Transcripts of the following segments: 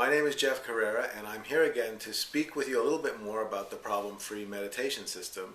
My name is Jeff Carrera, and I'm here again to speak with you a little bit more about the problem-free meditation system.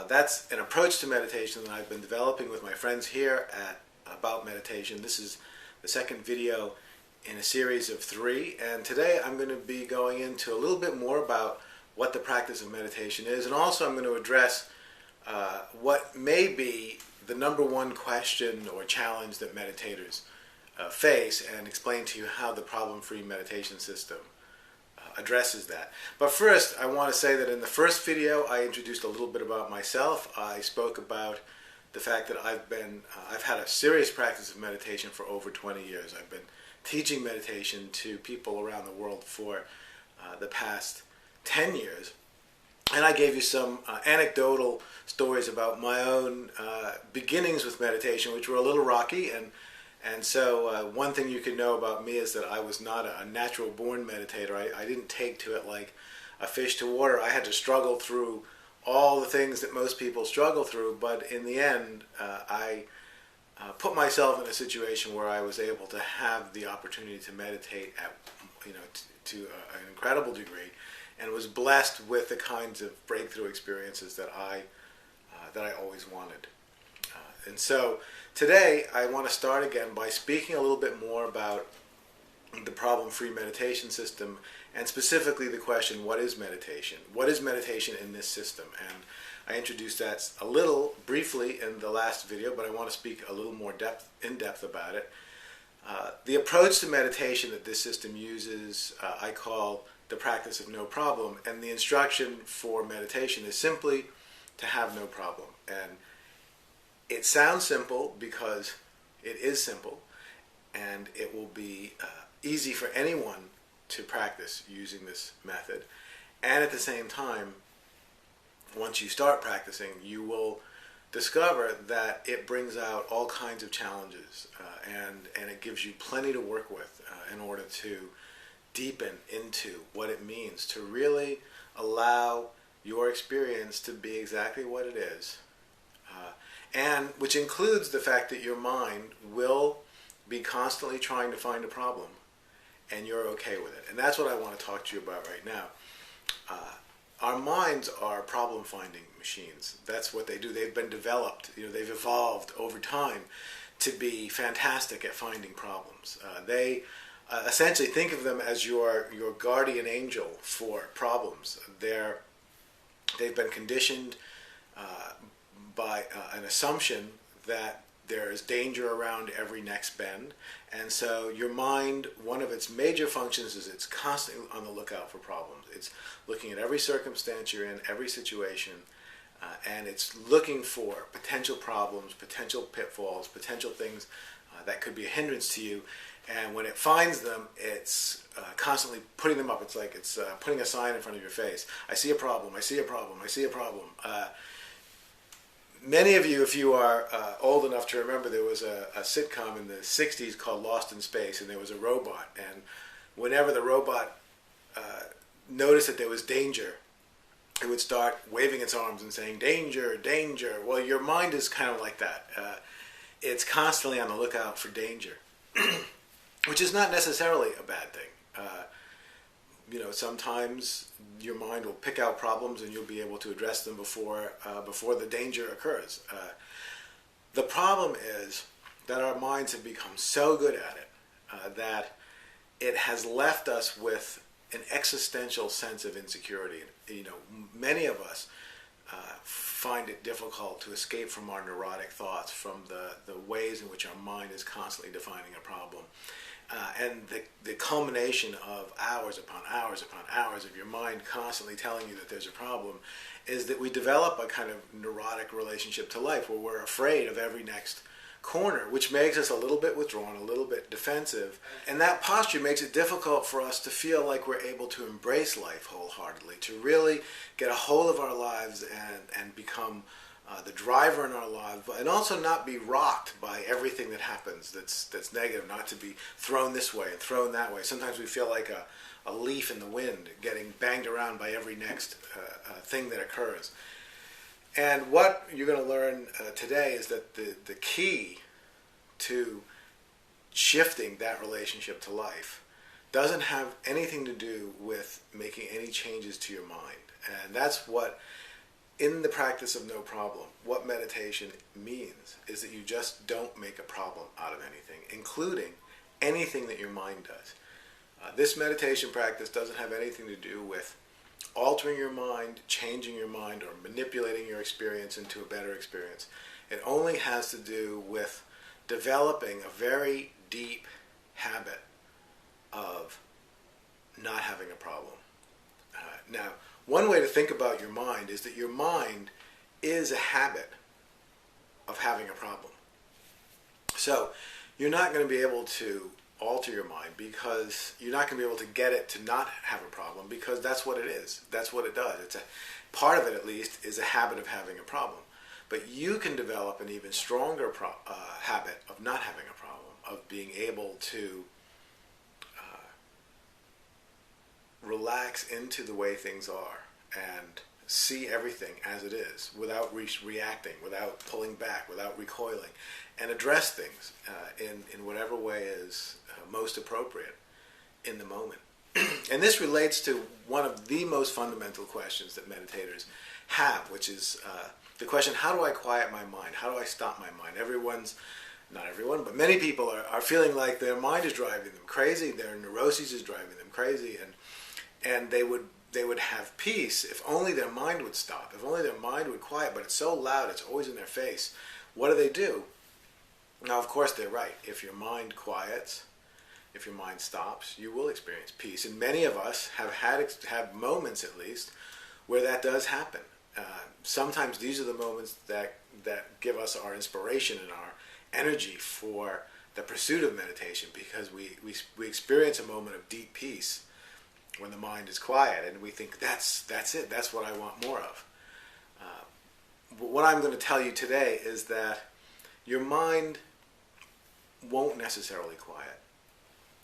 That's an approach to meditation that I've been developing with my friends here at About Meditation. This is the second video in a series of 3, and today I'm going to be going into a little bit more about what the practice of meditation is, and also I'm going to address what may be the number one question or challenge that meditators face, and explain to you how the problem-free meditation system addresses that. But first, I want to say that in the first video I introduced a little bit about myself. I spoke about the fact that I've had a serious practice of meditation for over 20 years. I've been teaching meditation to people around the world for the past 10 years. And I gave you some anecdotal stories about my own beginnings with meditation, which were a little rocky. And so one thing you can know about me is that I was not a natural-born meditator. I didn't take to it like a fish to water. I had to struggle through all the things that most people struggle through, but in the end, I put myself in a situation where I was able to have the opportunity to meditate at, to an incredible degree, and was blessed with the kinds of breakthrough experiences that I always wanted. And so today I want to start again by speaking a little bit more about the problem-free meditation system, and specifically the question, what is meditation? What is meditation in this system? And I introduced that a little briefly in the last video, but I want to speak a little more in depth about it. The approach to meditation that this system uses, I call the practice of no problem, and the instruction for meditation is simply to have no problem. And it sounds simple because it is simple, and it will be easy for anyone to practice using this method. And at the same time, once you start practicing, you will discover that it brings out all kinds of challenges, and it gives you plenty to work with in order to deepen into what it means to really allow your experience to be exactly what it is. And which includes the fact that your mind will be constantly trying to find a problem, and you're okay with it. And that's what I want to talk to you about right now. Our minds are problem-finding machines. That's what they do. They've been developed, they've evolved over time to be fantastic at finding problems. They essentially, think of them as your guardian angel for problems. They've been conditioned by an assumption that there is danger around every next bend. And so your mind, one of its major functions is it's constantly on the lookout for problems. It's looking at every circumstance you're in, every situation, and it's looking for potential problems, potential pitfalls, potential things that could be a hindrance to you. And when it finds them, it's constantly putting them up. It's like it's putting a sign in front of your face. I see a problem, I see a problem, I see a problem. Many of you, if you are old enough to remember, there was a sitcom in the 60s called Lost in Space, and there was a robot. And whenever the robot noticed that there was danger, it would start waving its arms and saying, danger, danger. Well, your mind is kind of like that. It's constantly on the lookout for danger, which is not necessarily a bad thing. Sometimes your mind will pick out problems and you'll be able to address them before the danger occurs. The problem is that our minds have become so good at it that it has left us with an existential sense of insecurity. Many of us find it difficult to escape from our neurotic thoughts, from the ways in which our mind is constantly defining a problem. And the culmination of hours upon hours upon hours of your mind constantly telling you that there's a problem is that we develop a kind of neurotic relationship to life where we're afraid of every next corner, which makes us a little bit withdrawn, a little bit defensive. And that posture makes it difficult for us to feel like we're able to embrace life wholeheartedly, to really get a hold of our lives and become the driver in our lives, and also not be rocked by everything that happens that's negative, not to be thrown this way and thrown that way. Sometimes we feel like a leaf in the wind getting banged around by every next thing that occurs. And what you're going to learn today is that the key to shifting that relationship to life doesn't have anything to do with making any changes to your mind. And that's what, in the practice of no problem, what meditation means is that you just don't make a problem out of anything, including anything that your mind does. This meditation practice doesn't have anything to do with altering your mind, changing your mind, or manipulating your experience into a better experience. It only has to do with developing a very deep habit of not having a problem. Now, one way to think about your mind is that your mind is a habit of having a problem. So you're not going to be able to alter your mind, because you're not going to be able to get it to not have a problem, because that's what it is. That's what it does. It's a part of it, at least, is a habit of having a problem. But you can develop an even stronger habit of not having a problem, of being able to relax into the way things are and see everything as it is, without reacting, without pulling back, without recoiling, and address things in whatever way is most appropriate in the moment. And this relates to one of the most fundamental questions that meditators have, which is the question, how do I quiet my mind? How do I stop my mind? Not everyone, but many people are feeling like their mind is driving them crazy, their neuroses is driving them crazy, and they would have peace if only their mind would stop, if only their mind would quiet, but it's so loud, it's always in their face. What do? Now, of course, they're right. If your mind quiets, if your mind stops, you will experience peace. And many of us have moments, at least, where that does happen. Sometimes these are the moments that give us our inspiration and our energy for the pursuit of meditation, because we experience a moment of deep peace when the mind is quiet, and we think that's it, that's what I want more of. What I'm going to tell you today is that your mind won't necessarily quiet.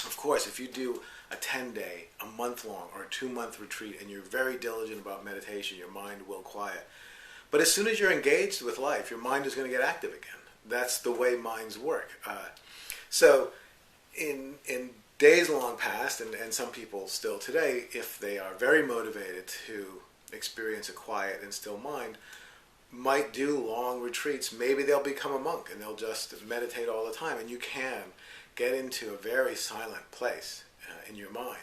Of course, if you do a 10-day, a month-long, or a 2-month retreat, and you're very diligent about meditation, your mind will quiet. But as soon as you're engaged with life, your mind is going to get active again. That's the way minds work. So in days long past, and some people still today, if they are very motivated to experience a quiet and still mind, might do long retreats. Maybe they'll become a monk and they'll just meditate all the time, and you can get into a very silent place in your mind.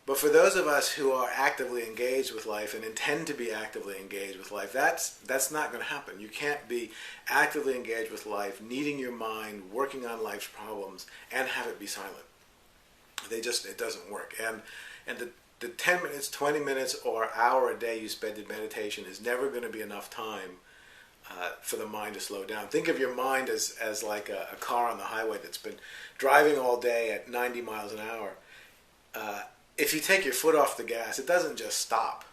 But for those of us who are actively engaged with life and intend to be actively engaged with life, that's not going to happen. You can't be actively engaged with life, needing your mind, working on life's problems, and have it be silent. It doesn't work. And the 10 minutes, 20 minutes, or hour a day you spend in meditation is never going to be enough time for the mind to slow down. Think of your mind as like a car on the highway that's been driving all day at 90 miles an hour. If you take your foot off the gas, it doesn't just stop.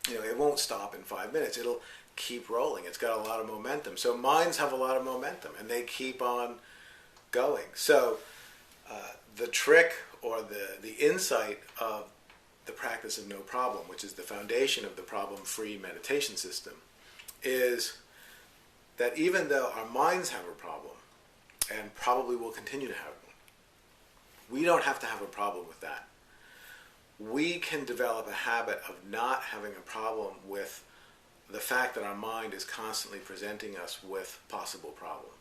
It won't stop in 5 minutes. It'll keep rolling. It's got a lot of momentum. So minds have a lot of momentum, and they keep on going. So the trick, or the insight of the practice of no problem, which is the foundation of the problem-free meditation system, is that even though our minds have a problem, and probably will continue to have one, we don't have to have a problem with that. We can develop a habit of not having a problem with the fact that our mind is constantly presenting us with possible problems.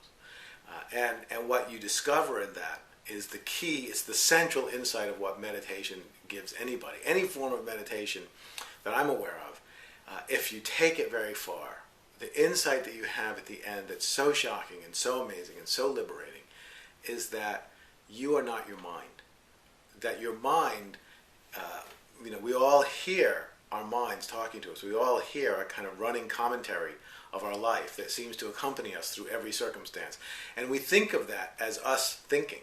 And what you discover in that is the key, it's the central insight of what meditation gives anybody. Any form of meditation that I'm aware of, if you take it very far, the insight that you have at the end that's so shocking and so amazing and so liberating is that you are not your mind. That your mind, we all hear our minds talking to us. We all hear a kind of running commentary of our life that seems to accompany us through every circumstance. And we think of that as us thinking,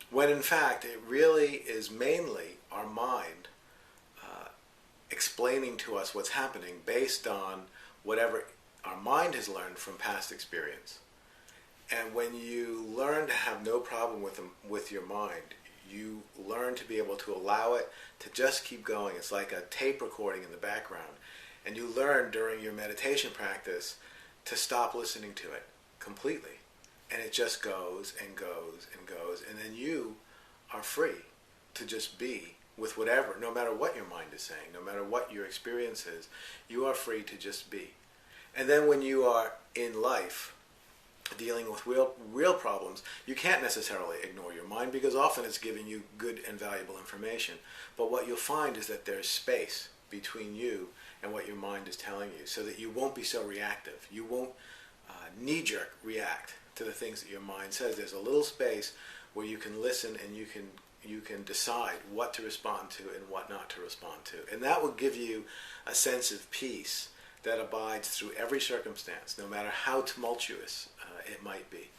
when in fact it really is mainly our mind explaining to us what's happening based on whatever our mind has learned from past experience. And when you learn to have no problem with your mind, you learn to be able to allow it to just keep going. It's like a tape recording in the background. And you learn during your meditation practice to stop listening to it completely. And it just goes and goes and goes. And then you are free to just be with whatever, no matter what your mind is saying, no matter what your experience is, you are free to just be. And then when you are in life dealing with real problems, you can't necessarily ignore your mind because often it's giving you good and valuable information. But what you'll find is that there's space between you and what your mind is telling you so that you won't be so reactive. You won't knee-jerk react to the things that your mind says. There's a little space where you can listen and you can decide what to respond to and what not to respond to. And that will give you a sense of peace that abides through every circumstance, no matter how tumultuous it might be.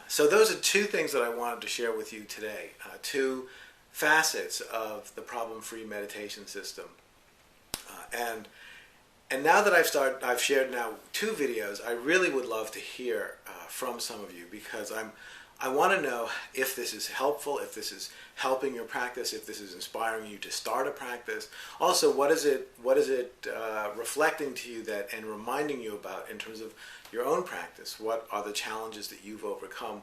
So those are two things that I wanted to share with you today, two facets of the problem-free meditation system. And now that I've shared now 2 videos, I really would love to hear from some of you because I want to know if this is helpful, if this is helping your practice, if this is inspiring you to start a practice. Also, what is it reflecting to you that and reminding you about in terms of your own practice? What are the challenges that you've overcome?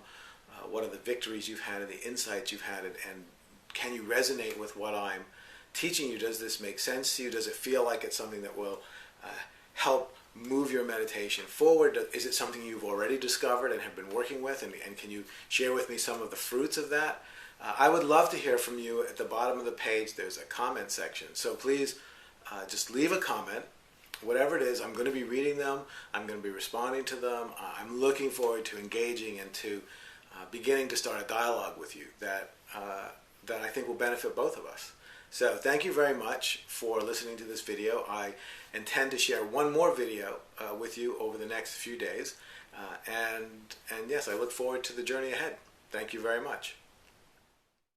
What are the victories you've had and the insights you've had? And can you resonate with what I'm teaching you? Does this make sense to you? Does it feel like it's something that will help move your meditation forward? Is it something you've already discovered and have been working with? And can you share with me some of the fruits of that? I would love to hear from you. At the bottom of the page, there's a comment section. So please just leave a comment. Whatever it is, I'm going to be reading them. I'm going to be responding to them. I'm looking forward to engaging and to beginning to start a dialogue with you that I think will benefit both of us. So thank you very much for listening to this video. I intend to share one more video with you over the next few days. And yes, I look forward to the journey ahead. Thank you very much.